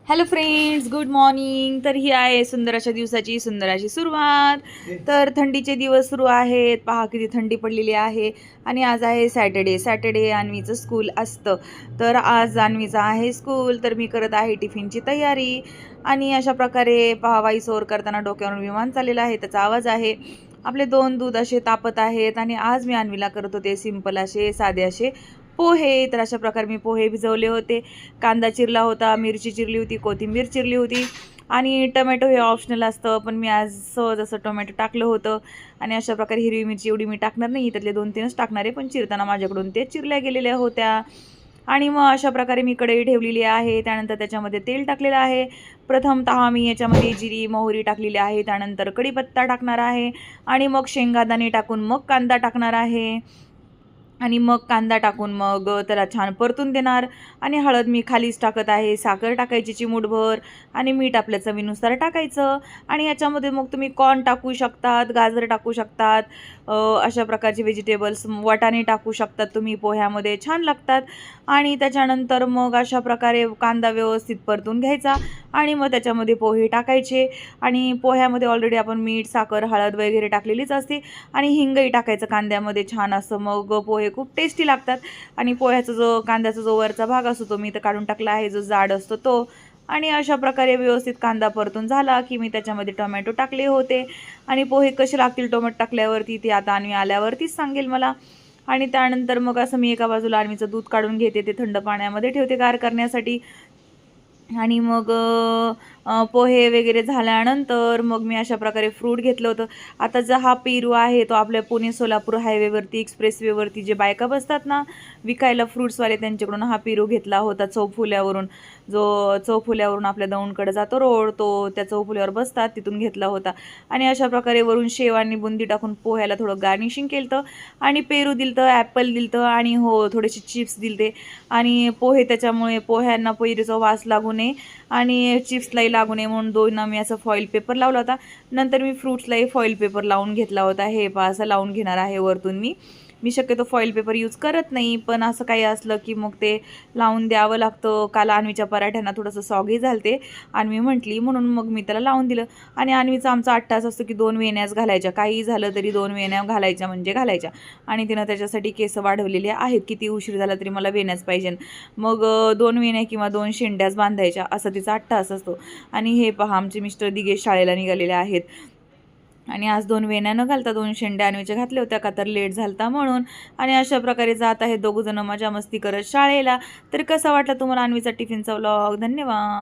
Hello friends, good morning. तर ही आहे सुंदर अशा दिवसाची सुंदर अशी सुरुवात. तर थंडीचे दिवस सुरू आहेत. पहा किती थंडी पडलेली आहे. आणि आज आहे सॅटर्डे अन्वीचं स्कूल असतं. तर आज अन्वीचं आहे स्कूल. तर मी करत आहे टिफिनची तयारी. आणि अशा प्रकारे पहा वाईस ओव्हर करताना डोक्यावरून विमान चाललेलं आहे, त्याचा आवाज आहे. आपले 2 दूध असे तापत आहेत. आणि आज मी अन्वीला करत होते सिंपल असे साधे असे पोहे. तर अशा प्रकारे मी पोहे भिजवले होते. कांदा चिरला होता, मिरची चिरली होती, कोथिंबीर चिरली होती आणि टोमॅटो हे ऑप्शनल असतं, पण मी आज सहज असं टोमॅटो टाकलं होतं. आणि अशा प्रकारे हिरवी मिरची एवढी मी टाकणार नाही, त्यातले 2-3च टाकणार आहे, पण चिरताना माझ्याकडून ते चिरल्या गेलेल्या होत्या. आणि मग अशा प्रकारे मी कढई ठेवलेली आहे. त्यानंतर त्याच्यामध्ये तेल टाकलेलं आहे. प्रथमतः मी याच्यामध्ये जिरी मोहरी टाकलेली आहे. त्यानंतर कढीपत्ता टाकणार आहे आणि मग शेंगादाणे टाकून मग कांदा टाकणार आहे. आणि मग कांदा टाकून मग त्याला छान परतून देणार. आणि हळद मी खालीच टाकत आहे, साखर टाकायची चिमूटभर आणि मीठ आपल्या चवीनुसार टाकायचं. आणि याच्यामध्ये मग तुम्ही कॉर्न टाकू शकतात, गाजर टाकू शकतात, अशा प्रकारचे व्हेजिटेबल्स, वाटाणे टाकू शकतात तुम्ही, पोह्यामध्ये छान लागतात. आणि त्याच्यानंतर मग अशा प्रकारे कांदा व्यवस्थित परतून घ्यायचा आणि मग त्याच्यामध्ये पोहे टाकायचे. आणि पोह्यामध्ये ऑलरेडी आपण मीठ, साखर, हळद वगैरे टाकलेलीच असते. आणि हिंगही टाकायचं कांद्यामध्ये छान असं, मग पोहे खूप टेस्टी लागतात. आणि पोह्याचा जो कांद्याचा जो वरचा भाग असतो तो मी तर काढून टाकला आहे, जो जाड असतो तो. आणि अशा प्रकारे व्यवस्थित कांदा परतून झाला की मी त्याच्यामध्ये टोमॅटो टाकले होते. आणि पोहे कसे लागतील टोमॅटो टाकल्यावरती ते आता आणि आल्यावरतीच सांगेल मला. आणि त्यानंतर मग असं मी एका बाजूला आणवीचं दूध काढून घेते, ते थंड पाण्यामध्ये ठेवते गार करण्यासाठी. आणि मग पोहे वगैरे झाल्यानंतर मग मी अशा प्रकारे फ्रूट घेतलं होतं. आता जो हा पेरू आहे तो आपल्या पुणे सोलापूर हायवेवरती, एक्सप्रेसवेवरती जे बायका बसतात ना विकायला फ्रूट्सवाले, त्यांच्याकडून हा पेरू घेतला होता चौफुल्यावरून. जो चौफुल्यावरून आपल्या दौंडकडे जातो रोड, तो त्या चौफुल्यावर बसतात तिथून घेतला होता. आणि अशा प्रकारे वरून शेव आणि बुंदी टाकून पोह्याला थोडं गार्निशिंग केलं होतं. आणि पेरू दिलतं, ॲपल दिलतं आणि हो थोडेसे चिप्स दिलते. आणि पोहे त्याच्यामुळे पोह्यांना पेरूचा वास लागू नये आणि चिप्सलाही लागू नये म्हणून दोन मी असं फॉईल पेपर लावला होता. नंतर मी फ्रूट्सलाही फॉईल पेपर लावून घेतला होता. हे पहा असं लावून घेणार आहे वरतून मी. मी शक्यतो फॉईल पेपर यूज करत नाही, पण असं काही असलं की मग ते लावून द्यावं लागतं. काल अन्वीच्या पराठ्यांना थोडंसं सॉगी झालते, अन्वी म्हटली म्हणून मग मी त्याला लावून दिलं. आणि अन्वीचा आमचा अट्टास असतो की 2 वेण्याच घालायच्या, काहीही झालं तरी 2 वेण्या घालायच्या म्हणजे घालायच्या. आणि तिनं त्याच्यासाठी केस वाढवलेले आहेत, किती उशीर झाला तरी मला वेण्याच पाहिजे. मग 2 वेण्या किंवा 2 शेंड्याच बांधायच्या, असा तिचा अट्टास असतो. आणि हे पहा आमचे मिस्टर दिघे शाळेला निघालेले आहेत. आणि आज 2 वेण्या न घालता 2 शेंड्या अन्वीच्या घातल्या होत्या, का तर लेट झालता म्हणून. आणि अशा प्रकारे जात आहेत दोघंजणं मजा मस्ती करत शाळेला. तर कसा वाटला तुम्हाला अन्वीचा टिफिनचा व्लॉग? धन्यवाद.